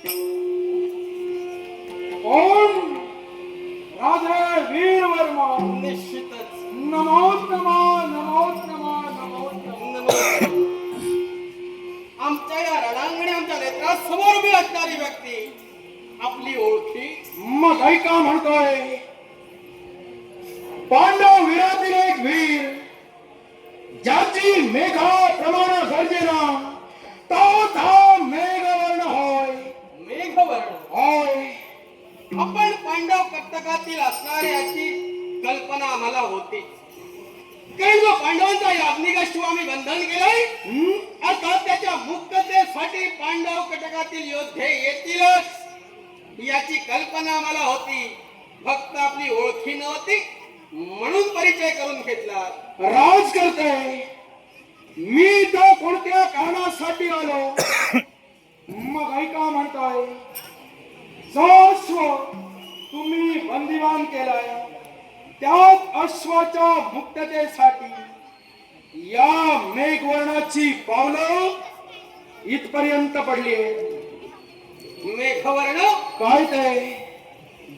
ओम राधे वीर वर्मा निश्चितच नमो नमो नमो नमो नमो नमो. आमच्या या रणांगणी आमच्या नेत्रासमोर उभी असणारी व्यक्ती आपली ओळखी मग ऐका म्हणतोय पांडव वीरातील एक वीर ज्याची मेघा प्रमाण गर्जना तोच हा मेघवर्ण होय. मेघवर्ण. होय आपण पांडव कट्टकातील असणारी याची कल्पना आम्हाला होती. कारण पांडवांचा याज्ञिक आम्ही बंधन केलंय अर्थात त्याच्या मुक्ततेसाठी पांडव कटकातील योद्धे येतीलच याची कल्पना आम्हाला होती. फक्त आपली ओळखी नव्हती म्हणून परिचय करून घेतला. राज करते मी तो कोणत्या कारणासाठी आलो. मग ऐका म्हणताय जो अश्व तुम्ही बंदिवान केलाय त्याच अश्वाच्या मुक्ततेसाठी या मेघवर्णाची पावलं इथपर्यंत पडली. मेघवर्ण काय ते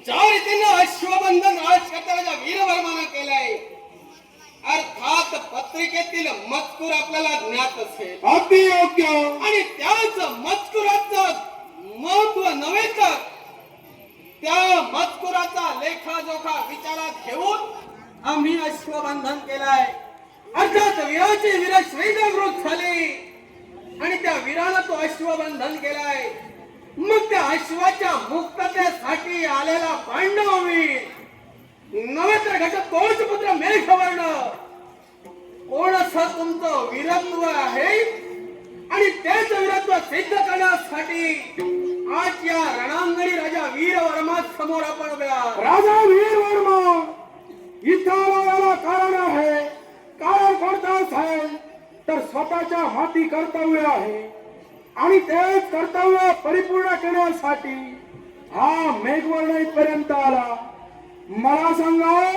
ज्या रीतीनं अश्वबंधन राजकर्त्याच्या वीरवर्मानं केलंय अर्थात पत्रिकेतील मजकूर आपल्याला ज्ञात असेल. अगदी योग्य. आणि त्याच मजकुराचं महत्व नव्हे तर त्या मजकुराचा लेखाजोखा विचारात घेऊन आम्ही अश्वबंधन केलाय. अर्थात वीराची वीरश्री जागृत झाली आणि त्या वीरानं तो अश्वबंधन केलाय. मग त्या अश्वाच्या मुक्ततेसाठी आलेला पांडव वीर नव्हे तर घटकोच पुत्र मेघवर्ण कोण असं तुमचं वीरत्व आहे आणि तेच वीरत्व सिद्ध करण्यासाठी आज या रणांगणी राजा वीरवर्मा समोर आपण उभे आहोत. राजा वीर वर्मा इथं याला कारण आहे. कारण कोणतं असेल तर स्वतःच्या हाती कर्तव्य आहे आणि तेच कर्तव्य परिपूर्ण करण्यासाठी हा मेघवर्ण इथपर्यंत आला. मला सांगा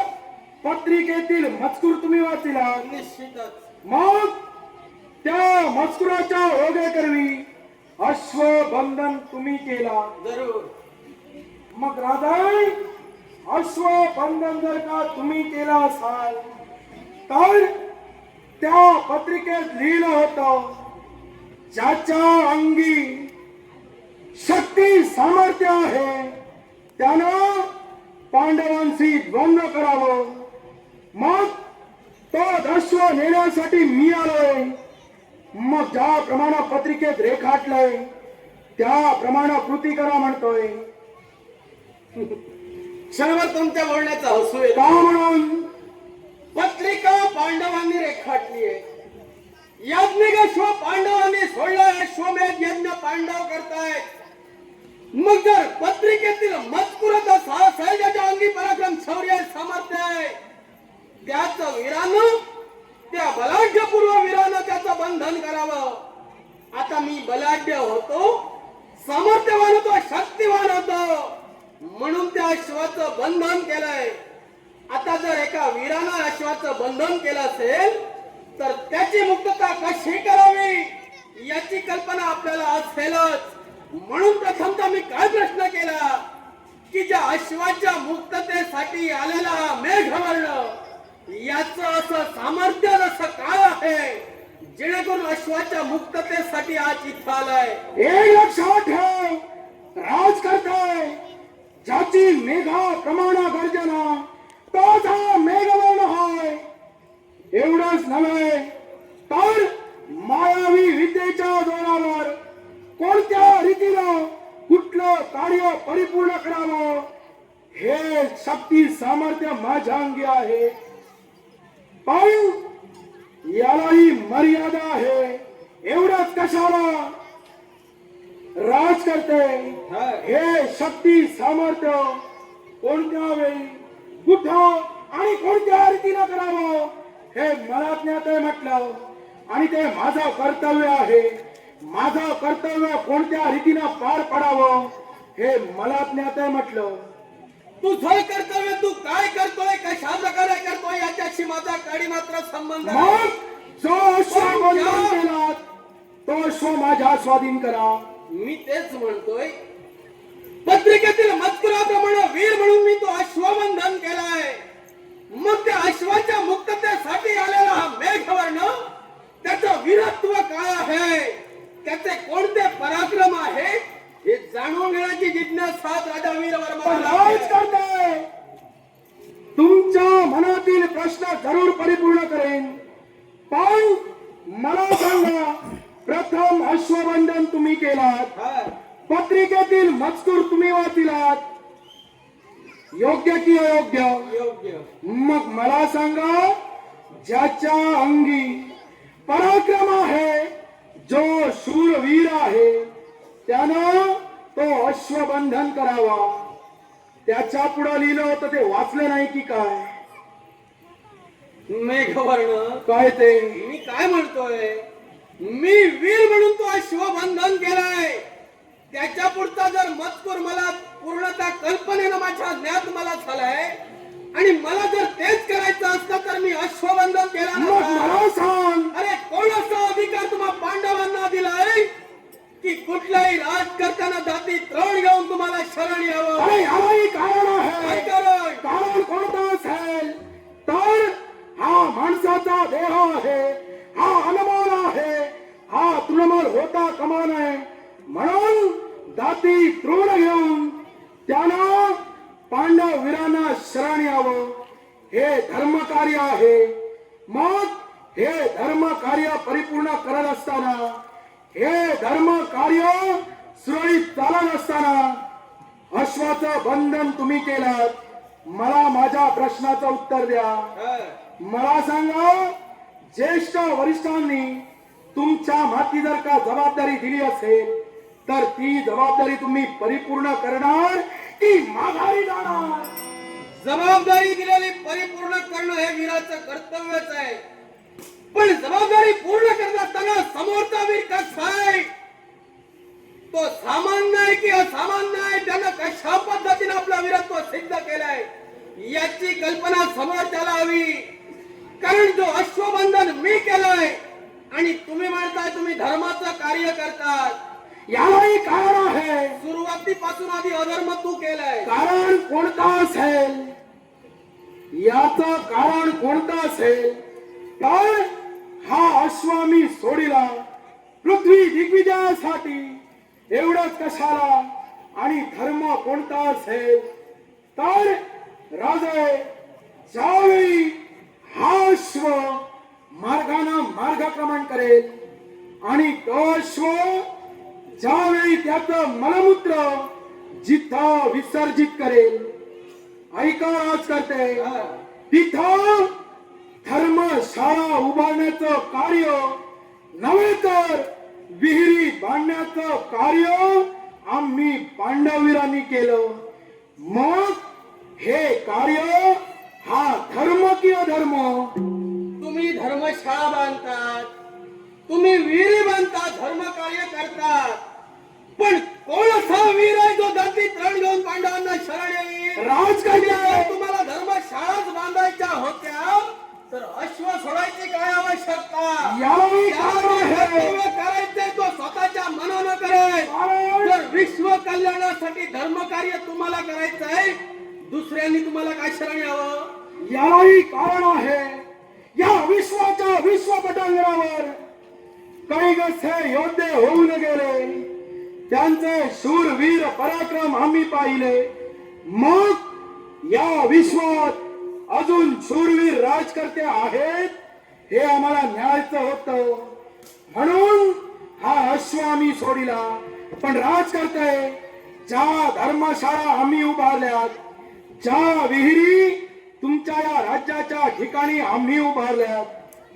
पत्रिकेतील मजकूर तुम्ही वाचिला. निश्चितच. मग त्या मजकुराच्या ओघे करवी अश्वबंधन तुम्ही केला. जरूर. मग राजा अश्वबंधन जर का तुम्ही केला असाल तर त्या पत्रिकेत लिहिलं होतं ज्याच्या अंगी शक्ती सामर्थ्य आहे त्यानं पांडवांशी द्वंद्व करावं. मग तो अश्व नेण्यासाठी मी आलोय. मग ज्याप्रमाणे पत्रिकेत रेखाटलंय त्याप्रमाणे कृती करा म्हणतोय. क्षणभर तुमच्या बोलण्याचा हसू येतो. का म्हणून पत्रिका पांडवांनी रेखाटली आहे. याज्ञिक अश्व पांडवांनी सोडलाय. अश्वमेध यज्ञ पांडव करतायत. मग जर पत्रिकेतील मजकुराचा साहस आहे ज्याच्या अंगी पराक्रम शौर्य सामर्थ्य आहे त्याच वीरानं त्या बलाढ्य पूर्व वीरानं त्याचं बंधन करावं. आता मी बलाढ्य होतो सामर्थ्यवान होतो शक्तिवान होतो म्हणून त्या अश्वाचं बंधन केलंय. आता जर एका वीरानं अश्वाचं बंधन केलं असेल तर त्याची मुक्तता कशी करावी याची कल्पना आपल्याला असेलच. म्हणून प्रथमतः मी काय प्रश्न केला की ज्या अश्वाच्या मुक्ततेसाठी आलेला मेघवर्ण याचं असं सामर्थ्य जसं काय आहे जेणेकरून अश्वाच्या मुक्ततेसाठी आज इथं आलाय. एक लक्षात ठेव राज करताय ज्याची मेघा प्रमाण गर्जना तोच हा मेघवर्ण होय. एवढंच नव्हे तर मायावी विद्येच्या जोरावर कोणत्या रीतीनं कुठलं कार्य परिपूर्ण करावं हे शक्ती सामर्थ्य माझ्या अंगी आहे. पण यालाही मर्यादा आहे. एवढंच कशाला राज करते हे शक्ती सामर्थ्य कोणत्या वेळी कुठं आणि कोणत्या रीतीनं करावं हे मला ज्ञात आहे म्हटलं आणि ते माझं कर्तव्य आहे. माझं कर्तव्य कोणत्या रीतीनं पार पडावं हे मला ज्ञात आहे म्हटलं. तुझं कर्तव्य तू काय करतोय कशा प्रकारे करतोय याच्याशी माझा काडी मात्र संबंध नाही. मग जो अश्व बंधन केला तो अश्व माझ्या स्वाधीन करा. मी तेच म्हणतोय पत्रिकेतील मजकुराप्रमाणे वीर म्हणून मी तो अश्वबंधन केलाय. मग त्या अश्वाच्या मुक्ततेसाठी आलेला हा मेघवर्ण, त्याचं वीरत्व काय आहे, त्याचे कोणते पराक्रम आहे, हे जाणून घेण्याची जिज्ञासा राजा वीर पण वर्मा राज करते तुमच्या मनातील प्रश्न जरूर परिपूर्ण करेन. पण मला सांगा, प्रथम अश्वबंधन तुम्ही केलात, पत्रिकेतील मजकूर तुम्ही वाचिलात, योग्य की अयोग्य? योग्य. मग मला सांगा, ज्याच्या अंगी पराक्रम आहे, जो शूरवीर आहे, त्यानं तो अश्वबंधन करावा. त्याच्या पुढे लिहिलं होतं ते वाचलं नाही की काय? मेघवर्ण, काय ते? मी काय म्हणतोय, मी वीर म्हणून तो अश्वबंधन केलाय. त्याच्या पुढचा जर मजकूर मला पूर्णतः कल्पनेनं माझ्या ज्ञात मला झालाय, आणि मला जर तेच करायचं असतं तर मी अश्वबंधन केला मग नसता. मला सांग, अरे कोण असा अधिकार तुम्हा पांडवांना दिलाय की कुठल्याही राजकर्त्यानं जाती त्राण घेऊन तुम्हाला शरण यावं? अरे यालाही कारण काय आहे. कारण? कारण कोणतं असेल तर हा माणसाचा देह आहे, हा अनमोल आहे, हा तृणमोल होता कामा नये. म्हणून दाती तृण घेऊन त्यानं पांडव वीरांना शरण यावं. हे धर्मकार्य आहे. मग हे धर्मकार्य परिपूर्ण करत असताना, हे धर्मकार्य सुरळीत चालत असताना अश्वाचं बंधन तुम्ही केलं. मला माझ्या प्रश्नाचं उत्तर द्या. मला सांगा, ज्येष्ठ वरिष्ठांनी तुमच्या माती जर का जबाबदारी दिली असेल तर ती जबाबदारी तुम्ही परिपूर्ण करणार की माघारी जाणार? जबाबदारी दिलेली परिपूर्ण करणं हे वीराचं कर्तव्यच आहे. पण जबाबदारी पूर्ण करताना समोरचा वीर कसा आहे, तो सामान्य आहे की असामान्य आहे, त्यानं कशा पद्धतीने आपलं वीरत्व सिद्ध केलंय याची कल्पना समोरच्याला हवी. कारण जो अश्वबंधन मी केलंय आणि तुम्ही म्हणताय तुम्ही धर्माचं कार्य करतात, यालाही कारण आहे. सुरुवातीपासून आधी अधर्म तू केलाय. कारण कोणतं असेल, याचं कारण कोणतं असेल तर हा अश्व मी सोडिला पृथ्वी दिग्विजयासाठी, एवढंच कशाला? आणि धर्म कोणता असेल तर राजे, ज्यावेळी हा अश्व मार्गानं मार्गक्रमण करेल आणि तो अश्व ज्यावेळी त्याचं मलमूत्र जिथं विसर्जित करेल, ऐका राज करते, तिथं धर्मशाळा उभारण्याचं कार्य नव्हे तर विहिरी बांधण्याचं कार्य आम्ही पांडववीरांनी केलं. मग हे कार्य हा धर्म की अधर्म? तुम्ही धर्मशाळा बांधतात, तुम्ही विहिरी बांधतात, धर्म कार्य करतात, पण कोण असा वीर आहे जो धरती तरण घेऊन पांडवांना शरण येईल? राजकार्य तुम्हाला धर्मशाळाच बांधायच्या होत्या तर अश्व सोडायची काय आवश्यकता? यालाही कारण आहे. कर्तव्य करायचंय तो स्वतःच्या मनानं करेल. जर विश्व कल्याणासाठी धर्म कार्य तुम्हाला करायचंय, दुसऱ्यांनी तुम्हाला काय शरण यावं? यालाही कारण आहे. या विश्वाच्या विश्व पटांगणावर काही कसे योद्धे होऊन गेले, त्यांचे शूरवीर पराक्रम आम्ही पाहिले. मग या विश्वात अजून शूरवीर राजकर्ते आहेत हे आम्हाला न्यायचं होतं. म्हणून हा अश्व आम्ही सोडिला. पण राजकर्ते, ज्या धर्मशाळा आम्ही उभारल्यात, ज्या विहिरी तुमच्या या राज्याच्या ठिकाणी आम्ही उभारल्यात,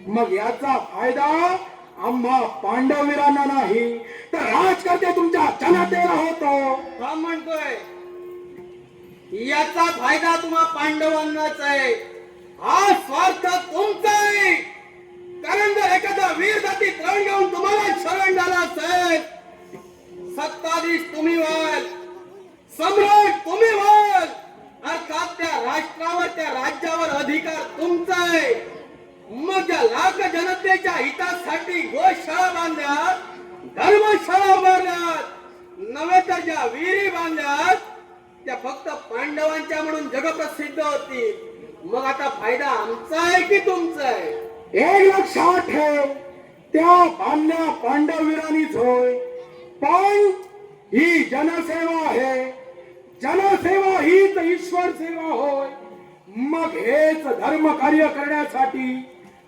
मग याचा फायदा आम्हा पांडववीरांना नाही तर राजकर्ते तुमच्या जनतेला होतो. का म्हणतोय? याचा फायदा तुम्हा पांडवांनाच आहे. हा स्वार्थ तुमचा आहे. कारण जर एखादा वीर जाती तरण घेऊन तुम्हाला शरण झाला असेल, सत्ताधीश तुम्ही व्हाल, सम्राट तुम्ही व्हाल, अर्थात त्या राष्ट्रावर त्या राज्यावर अधिकार तुमचा आहे. मग ज्या लाख जनतेच्या हितासाठी गोशाळा बांधल्यात, धर्मशाळा उभारल्यात, नव्हे तर ज्या विहिरी बांधल्यात, त्या फक्त पांडवांच्या म्हणून जगप्रसिद्ध होतील. मग आता फायदा आमचा आहे की तुमचा आहे? एक लक्षात ठेव, त्या बांधल्या पांडववीरांनीच होय, पण ही जनसेवा आहे. जनसेवा हीच ईश्वर सेवा होय. मग हेच धर्म कार्य करण्यासाठी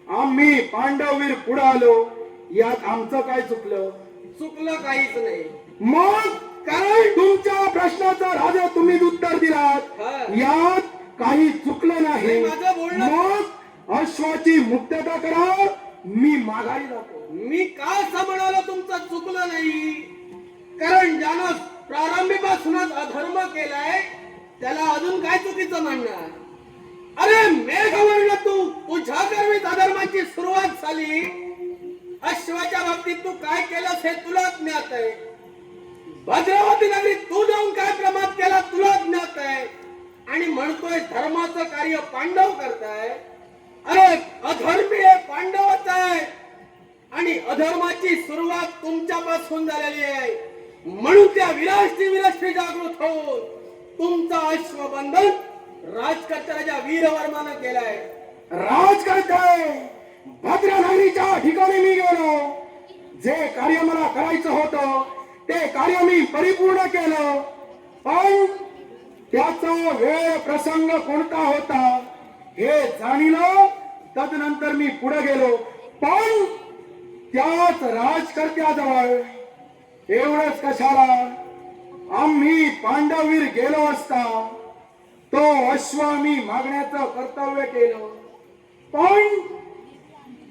आम्ही पांडववीर पुढे आलो. यात आमचं काय चुकलं? चुकलं काहीच नाही. मग कारण तुमच्या प्रश्नाचं राजा तुम्हीच उत्तर दिलात, हा. यात काही चुकलं नाही. नाही, माझं बोलणं- मग अश्वाची मुक्तता करा, मी माघारी जातो. मी का असं म्हणालो तुमचं चुकलं नाही? कारण ज्यानं प्रारंभीपासूनच अधर्म केलाय त्याला अजून काय चुकीचं म्हणणार? अरे मेघवर्ण, तुझ्या कर्मीच अधर्माची सुरुवात झाली. अश्वाच्या बाबतीत तू काय केलंस हे तुला ज्ञात आहे. भद्रावती नगरीत तू जाऊन काय प्रमाद केला तुला ज्ञात आहे. आणि म्हणतोय धर्माचं कार्य पांडव करताय. अरे अधर्मी हे पांडवच आहे आणि अधर्माची सुरुवात तुमच्यापासून झालेली आहे. म्हणून त्या विलासची जागृत होऊन तुमचा अश्वबंधन राजकर्त्याच्या वीरवर्मानं केलाय. राजकर्ते भद्रनगरीच्या ठिकाणी मी गेलो. जे कार्य मला करायचं होतं ते कार्य मी परिपूर्ण केलं, पण त्याचा वेळ प्रसंग कोणता होता हे जाणिलं. तदनंतर मी पुढे गेलो, पण त्याच राजकर्त्याजवळ एवढंच कशाला, आम्ही पांडववीर गेलो असता तो अश्व मी मागण्याचं कर्तव्य केलं. पण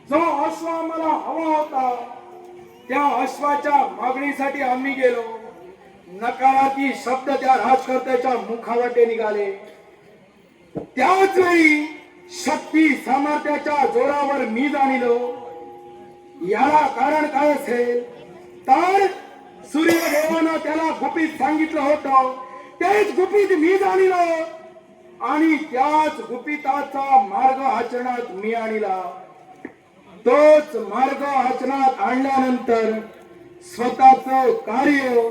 जो अश्व आम्हाला हवा होता त्या अश्वाच्या मागणीसाठी आम्ही गेलो. नकारार्थी शब्द त्या राजकर्त्याच्या मुखावटे निघाले. त्याच वेळी शक्ती सामर्थ्याच्या जोरावर मी जाणिलो. याला कारण काय असेल तर सूर्यदेवानं त्याला गुपित सांगितलं होतं, तेच गुपित मी जाणिलं आणि त्याच गुपिताचा मार्ग आचरणात मी आणला. तोच मार्ग आचरणात आणल्यानंतर स्वतःच कार्य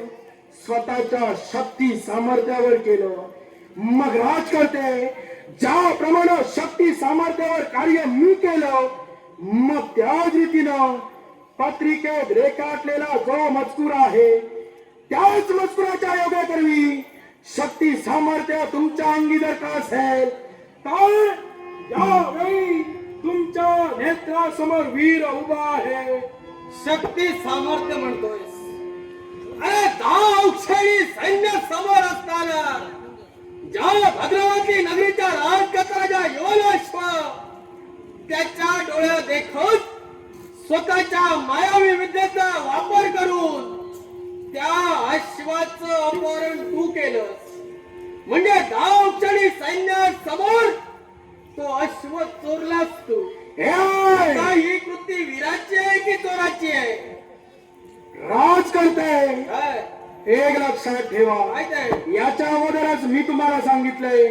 स्वतःच्या शक्ती सामर्थ्यावर केलं. मग राजकर्ते ज्याप्रमाणे शक्ती सामर्थ्यावर कार्य मी केलं, मग त्याच रीतीनं पत्रिकेत रेखाटलेला जो मजकूर आहे त्याच मजकुराच्या योगाकरवी शक्ती सामर्थ्य तुमच्या अंगी जर का असेल तर यावेळी तुमच्या नेत्रासमोर वीर उभा आहे. शक्ती सामर्थ्य म्हणतोय. अरे 10 अक्षरी सैन्य समोर असताना ज्या भद्रावती नगरीच्या राजकर्त्याच्या यवनाश्व त्याच्या डोळ्यात देखत स्वतःच्या मायावी विद्येचा वापर करून त्या अश्वाचं अपहरण तू केलंस. म्हणजे 10 अक्षरी सैन्य समोर तो अश्व चोरलास तू. आता ही कृती वीराची आहे की चोराची आहे? राजकर्ते काय? एक लक्षात ठेवा, माहित आहे? याच्या अगोदरच मी तुम्हाला सांगितलंय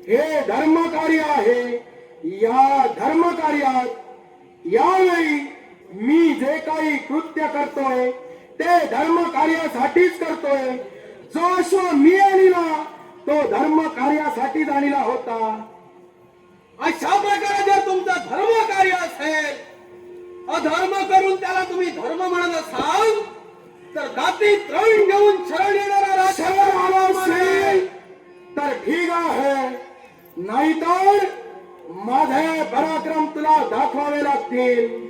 हे धर्म कार्य आहे. या धर्म कार्यात यावेळी मी जे काही कृत्य करतोय ते धर्म कार्यासाठीच करतोय. जो अश्व मी आणला तो धर्म कार्यासाठीच आणला होता. अशा प्रकारे जर तुमचा धर्म कार्य असेल, अधर्म करून त्याला तुम्ही धर्म म्हणत असाल तर दाती तृण घेऊन शरण येणारा शरण आला असेल तर ठीक आहे, नाहीतर माझे पराक्रम तुला दाखवावे लागतील.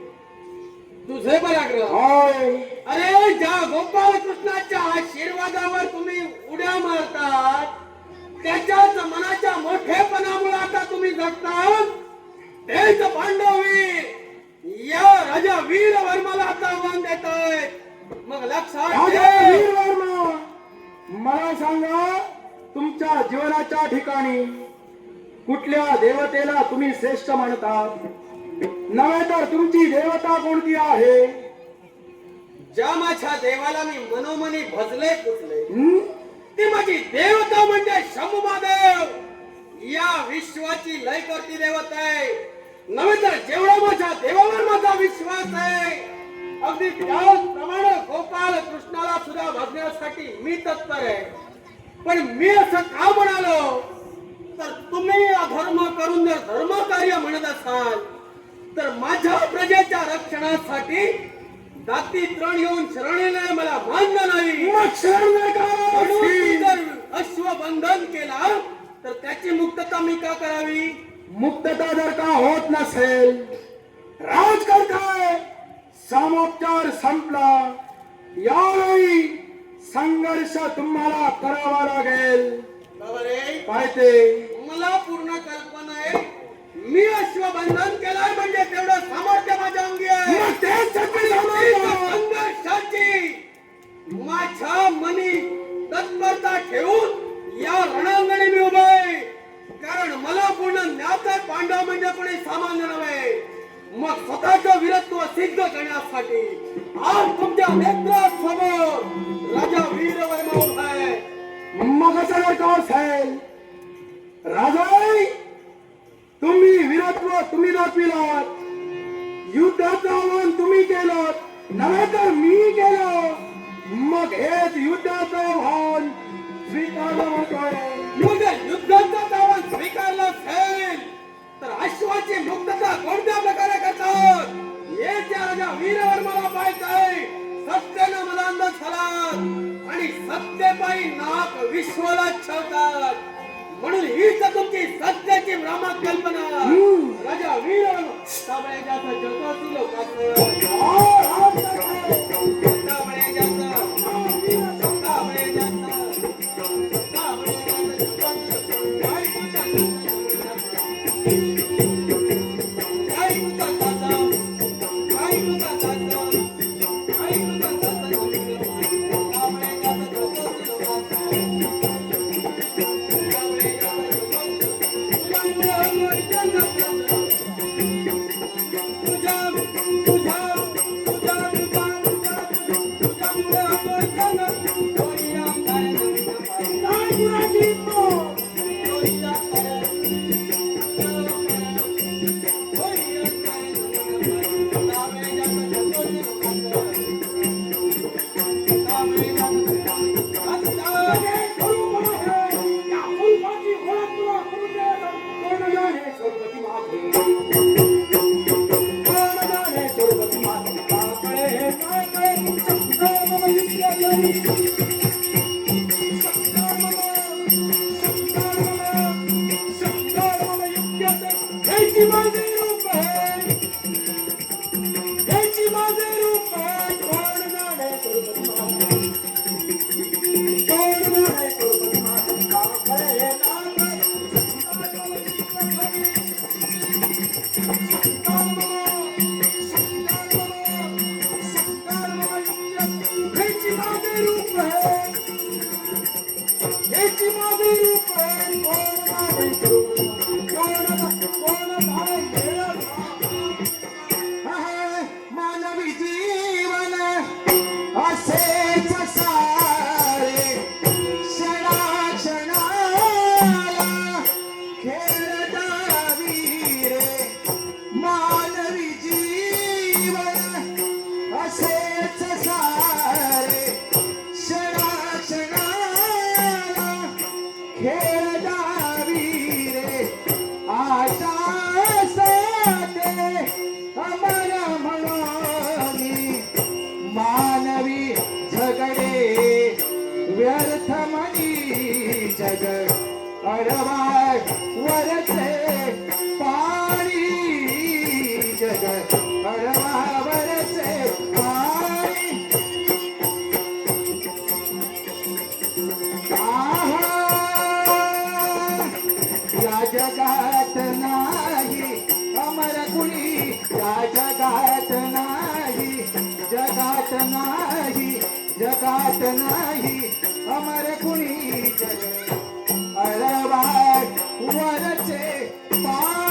तुझे पराक्रम? होय. अरे ज्या गोपाळ कृष्णाच्या आशीर्वादावर तुम्ही उड्या मारतात त्याच्याच मनाच्या मोठेपणामुळे आता तुम्ही जगतात. तेच पांडववीर या राजा वीर वर्माला आता आव्हान देत आहेत. मग लक्षात राजा ठेव. वीर वर्मा, मला सांगा तुमच्या जीवनाच्या ठिकाणी कुठल्या देवतेला तुम्ही श्रेष्ठ मानतात? नव्हे तर तुमची देवता कोणती आहे? ज्या माझ्या देवाला मी मनोमनी भजले पुजले हं? ती माझी देवता म्हणजे शंभुमादेव. या विश्वाची लय करती देवता आहे. नव्हे तर जेवढा माझ्या देवावर माझा विश्वास आहे अगदी त्याचप्रमाणे गोपाल कृष्णाला सुद्धा भजण्यासाठी मी तत्पर आहे. पण मी असं का म्हणालो तर तुम्ही अधर्म करून जर धर्म कार्य म्हणत असाल तर माझ्या प्रजेच्या रक्षणासाठी दाती तृण येऊन शरण येणे मला मान्य नाही. मग शरण नाही म्हणून मी का? जर अश्वबंधन केला तर त्याची मुक्तता मी का करावी. मुक्तता जर का होत नसेल, राज करताय, सामोपचार संपला, यावेळी संघर्ष तुम्हाला करावा लागेल. बाबा रे, काय ते? मला पूर्ण कल्पना आहे. मी अश्वबंधन केलाय म्हणजे तेवढं सामर्थ्य माझ्या अंगी आहे. मग तेच सगळे सांगतो. संघर्षाची माझ्या मनी तत्परता ठेवून या रणांगणी मी उभा आहे. कारण मला पूर्ण ज्ञात आहे पांडव म्हणजे कोणी सामान्य नव्हे. मग स्वतःचं वीरत्व सिद्ध करण्यासाठी आज तुमच्या नेत्रासमोर राजा वीरवर्मा उभा आहे. मग असं जर का असेल, राजाई, तुम्ही वीरत्व तुम्ही दाखविलात, युद्धाचं आव्हान तुम्ही केलं नव्हे तर मी केलं. मग हेच युद्धाचं आव्हान स्वीकारलं म्हणतोय. युद्धाचं आव्हान स्वीकारलं असेल तर अश्वाची मुक्तता कोणत्या प्रकारे करतात हे त्या राजा वीरवर्माला पाहिजे आहे. सत्तेनं मला अंदाज झाला आणि सत्तेपायी नाक विश्वाला छळतात. म्हणून हीच तुमची सत्याची भ्रामक कल्पना. राजा वीरवर्मा साबळ्याच्या जगातील लोकांचं मानवी जीवन असेच सारे क्षणाक्षणाला खेळता वीरे. मानवी जीवन असेच सारे क्षणाक्षणाला खेळता वीरे. आशा अमर म्हणून मानवी झगडे व्यर्थ मनी जग अडवाय वरचे पाणी. जग अडवा वरचे पाणी. या जगात नाही अमर कुणी, या जगात नाही, जगात नाही, जगात नाही अमर कुणी. जग अडवा वरचे पाणी.